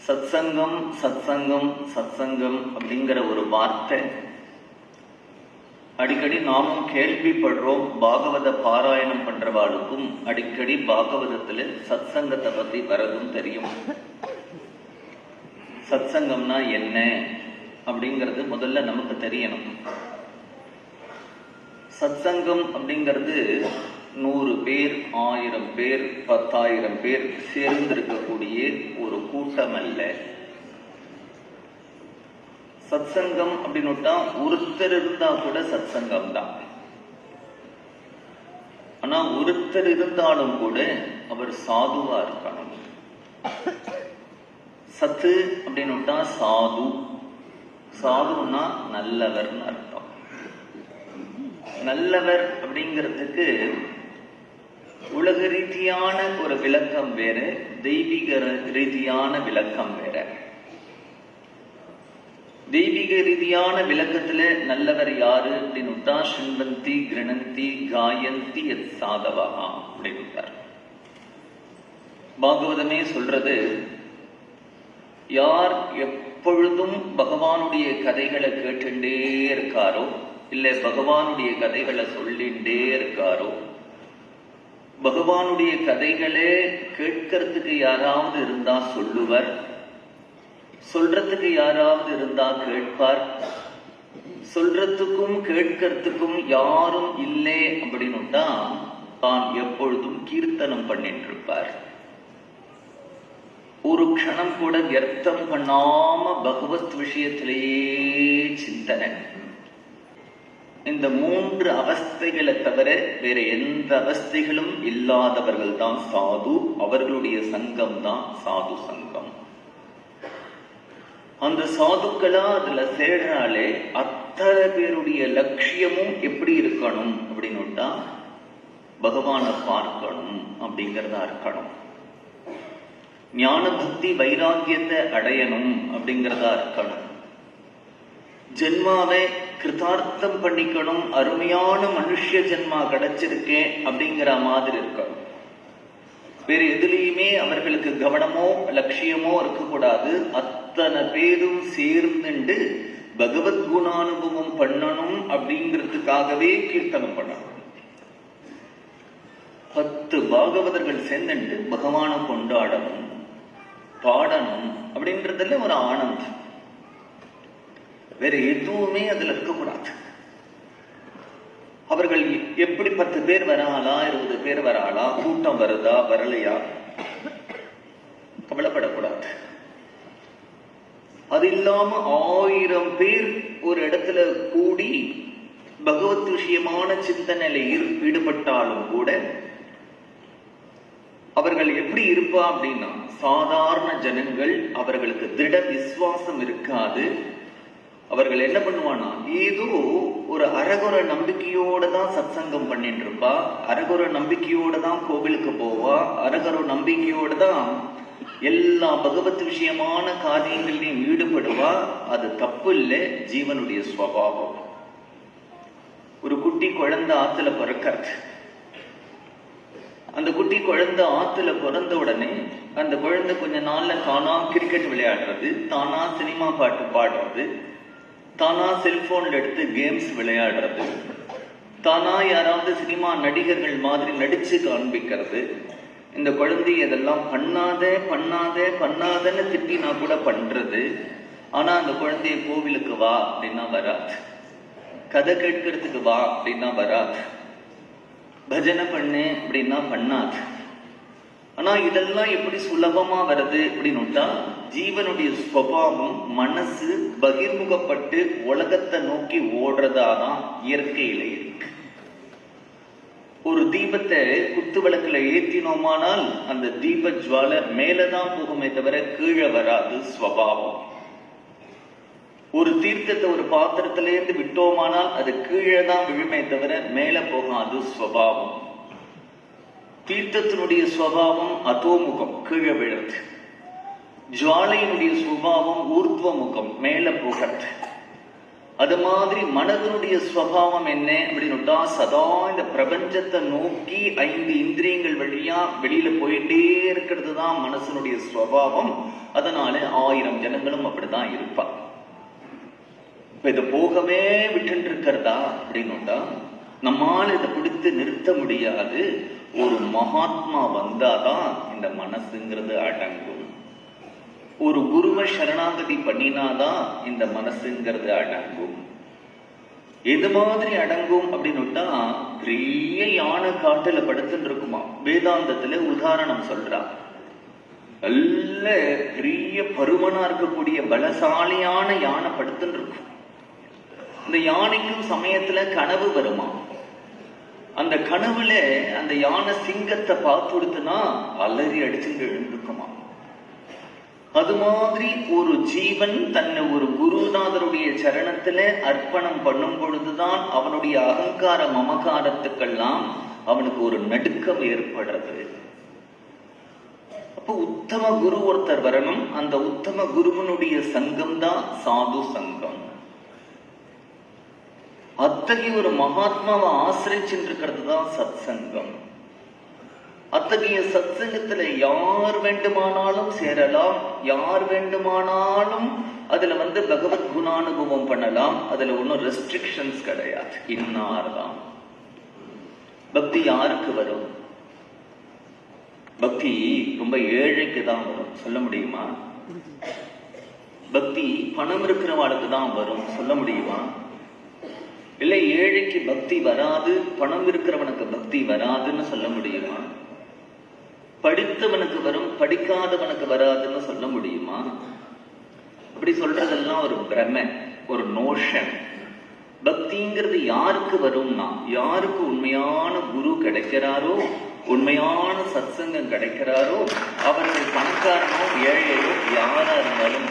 சத்சங்கம் சத்சங்கம் சத்சங்கம் அப்படிங்கிற ஒரு வார்த்தை அடிக்கடி நாமும் கேள்விப்படுறோம். பாகவத பாராயணம் பண்றவாளுக்கும் அடிக்கடி பாகவதத்துல சத்சங்கத்தை பத்தி வரதும் தெரியும். சத்சங்கம்னா என்ன அப்படிங்கிறது முதல்ல நமக்கு தெரியணும். சத்சங்கம் அப்படிங்கிறது 100 பேர், 1000 பேர், 10,000 பேர் சேர்ந்திருக்கக்கூடிய ஒரு கூட்டம் அல்ல. சத்சங்கம் அப்படின்னுட்டா ஒருத்தர் இருந்தா கூட சத்சங்கம் தான். ஆனா ஒருத்தர் இருந்தாலும் கூட அவர் சாதுவா இருக்கணும். சத்து அப்படின்னுட்டா சாது. சாதுன்னா நல்லவர்னு அர்த்தம். நல்லவர் அப்படிங்கிறதுக்கு உலக ரீதியான ஒரு விளக்கம் வேற, தெய்வீக ரீதியான விளக்கம் வேற. தெய்வீக ரீதியான விளக்கத்துல நல்லவர் யாரு அப்படின்னுட்டா ஸ்ருண்வந்தி கிரணந்தி காயந்தி யத் சாதவஹா அப்படின்னுட்டார். பாகவதமே சொல்றது, யார் எப்பொழுதும் பகவானுடைய கதைகளை கேட்டுட்டே இருக்காரோ, இல்ல பகவானுடைய கதைகளை சொல்லிண்டே இருக்காரோ, பகவானுடைய கதைகளே கேட்கறதுக்கு யாராவது இருந்தா சொல்லுவர், சொல்றதுக்கு யாராவது இருந்தா கேட்பார், சொல்றதுக்கும் கேட்கறதுக்கும் யாரும் இல்லை அப்படின்னுட்டா தான் எப்பொழுதும் கீர்த்தனம் பண்ணிட்டு இருப்பார். ஒரு க்ஷணம் கூட வியர்த்தம் பண்ணாம பகவத் விஷயத்திலேயே சிந்தனை. இந்த 3 அவஸ்தைகளை தவிர வேற எந்த அவஸ்தைகளும் இல்லாதவர்கள் தான் சாது. அவர்களுடைய சங்கம் தான் சாது சங்கம். அந்த சாதுக்களா அதுல சேர்றாலே அத்தனை பேருடைய லட்சியமும் எப்படி இருக்கணும் அப்படின்னுட்டா பகவானை பார்க்கணும் அப்படிங்கிறதா இருக்கணும். ஞான புத்தி வைராக்கியத்தை அடையணும் அப்படிங்கிறதா இருக்கணும். ஜென்மாவை கிருதார்த்தம் பண்ணிக்கணும், அருமையான மனுஷ ஜென்மா கிடைச்சிருக்கேன் அப்படிங்கிற மாதிரி இருக்கணும். வேறு எதுலையுமே அவர்களுக்கு கவனமோ லட்சியமோ இருக்கக்கூடாது. அத்தனை பேரும் சேர்ந்துண்டு பகவத் குணானுபவம் பண்ணணும் அப்படிங்கிறதுக்காகவே கீர்த்தனம் பண்ணணும். 10 பாகவதர்கள் சேர்ந்துண்டு பகவானை கொண்டாடணும், பாடணும் அப்படின்றதுல ஒரு ஆனந்தம். வேற எதுவுமே அதுல இருக்கக்கூடாது. அவர்கள் எப்படி 10 பேர் வராளா, 20 பேர் வராளா, கூட்டம் வருதா வரலையா, கவலைப்படக்கூடாது. அது இல்லாம 1000 பேர் ஒரு இடத்துல கூடி பகவத் விஷயமான சிந்தனையில ஈடுபட்டாலும் கூட அவர்கள் எப்படி இருப்பா அப்படின்னா, சாதாரண ஜனங்கள், அவர்களுக்கு திட விசுவாசம் இருக்காது. அவர்கள் என்ன பண்ணுவானா, ஏதோ ஒரு அரகுர நம்பிக்கையோட தான் சத்சங்கம் பண்ணிட்டு இருப்பா, அரகுர நம்பிக்கையோட தான் கோவிலுக்கு போவா, அரகுர நம்பிக்கையோட தான் எல்லா பகவத் விஷயமான காரியங்களையும் ஈடுபடுவா. அது தப்பு இல்லை, ஜீவனுடைய ஸ்வபாவம். ஒரு குட்டி குழந்தை ஆத்துல பிறக்கிறது. அந்த குட்டி குழந்தை ஆத்துல பிறந்த உடனே அந்த குழந்தை கொஞ்ச நாள்ல தானா கிரிக்கெட் விளையாடுறது, தானா சினிமா பாட்டு பாடுறது, தானா செல்போன்ல எடுத்து கேம்ஸ் விளையாடுறது, தானா யாராவது சினிமா நடிகர்கள் மாதிரி நடிச்சு காண்பிக்கிறது. இந்த குழந்தை இதெல்லாம் பண்ணாத பண்ணாத பண்ணாதன்னு திட்டினா கூட பண்றது. ஆனா அந்த குழந்தைய கோவிலுக்கு வா அப்படின்னா வராது, கதை கேட்கறதுக்கு வா அப்படின்னா வராது, பஜனை பண்ணு அப்படின்னா பண்ணாது. ஆனா இதெல்லாம் எப்படி சுலபமா வருது அப்படின்னுட்டா, ஜீவனுடைய சுபாவம் மனசு பகிர்முகப்பட்டு உலகத்தை நோக்கி ஓடுறதாதான் இயற்கையில இருக்கு. ஒரு தீபத்தை குத்து விளக்குல ஏற்றினோமானால் அந்த தீப ஜுவாலை மேலதான் போகுமே தவிர கீழே வராது, ஸ்வபாவம். ஒரு தீர்த்தத்தை ஒரு பாத்திரத்தில இருந்து விட்டோமானால் அது கீழே தான் விழுமே தவிர மேல போகாது, ஸ்வபாவம். தீர்த்தத்தினுடைய சுவாவம் அதோமுகம், கீழே விழுறது. ஜுவாலையினுடைய சுபாவம் ஊர்த்வமுகம், மேல போகிறது. அது மாதிரி மனதனுடைய சுவாவம் என்ன அப்படின்னுட்டா, சதா இந்த பிரபஞ்சத்தை நோக்கி 5 இந்திரியங்கள் வழியா வெளியில போயிட்டே இருக்கிறது தான் மனசனுடைய சுவாவம். அதனால 1000 ஜனங்களும் அப்படிதான் இருப்பா. இப்ப இதை போகவே விட்டு இருக்கிறதா அப்படின்னுட்டா நம்மால் இதை பிடித்து நிறுத்த முடியாது. ஒரு மகாத்மா வந்தாதான் இந்த மனசுங்கிறது அடங்கும். ஒரு குருவை சரணாகதி பண்ணினாதான் இந்த மனசுங்கிறது அடங்கும். எது மாதிரி அடங்கும் அப்படின்னுட்டா பெரிய யானை காட்டுல படுத்துட்டு இருக்குமா. வேதாந்தத்துல உதாரணம் சொல்றா. நல்ல பெரிய பருமனா இருக்கக்கூடிய பலசாலியான யானை படுத்துட்டு இருக்கும். இந்த யானைக்கும் சமயத்துல கனவு வருமா. அந்த கனவுல அந்த யானை சிங்கத்தை பார்த்து கொடுத்துனா அலறி அடிச்சுட்டு எழுந்துக்குமா. அது மாதிரி ஒரு ஜீவன் தன்னை ஒரு குருநாதருடைய சரணத்துல அர்ப்பணம் பண்ணும் பொழுதுதான் அவனுடைய அகங்கார மமகாரத்துக்கெல்லாம் அவனுக்கு ஒரு நடுக்கம் ஏற்படுறது. அப்ப உத்தம குரு ஒருத்தர் வரணும். அந்த உத்தம குருவனுடைய சங்கம் தான் சாது சங்கம். அத்தகைய ஒரு மகாத்மாவை ஆசிரிச்சுட்டு இருக்கிறது தான் சத் சங்கம். அத்தகைய சத் சங்கத்துல யார் வேண்டுமானாலும் சேரலாம், யார் வேண்டுமானாலும் அதுல பகவத் குணானுபவம் பண்ணலாம். அதுல ஒன்றும் ரெஸ்ட்ரிக்ஷன்ஸ் கிடையாது. இன்னார்தான். பக்தி யாருக்கு வரும்? பக்தி ரொம்ப ஏழைக்கு தான் வரும், சொல்ல முடியுமா? பக்தி பணம் இருக்கிறவாளுக்கு தான் வரும், சொல்ல முடியுமா? இல்லை ஏழைக்கு பக்தி வராது, பணம் இருக்கிறவனுக்கு பக்தி வராதுன்னு சொல்ல முடியுமா? படித்தவனுக்கு வரும், படிக்காதவனுக்கு வராதுன்னு சொல்ல முடியுமா? அப்படி சொல்றதெல்லாம் ஒரு பிரமை, ஒரு நோஷன். பக்திங்கிறது யாருக்கு வரும்னா, யாருக்கு உண்மையான குரு கிடைக்கிறாரோ, உண்மையான சத்சங்கம் கிடைக்கிறாரோ, அவர்கள் பணக்காரனோ ஏழையோ யாரா இருந்தாலும்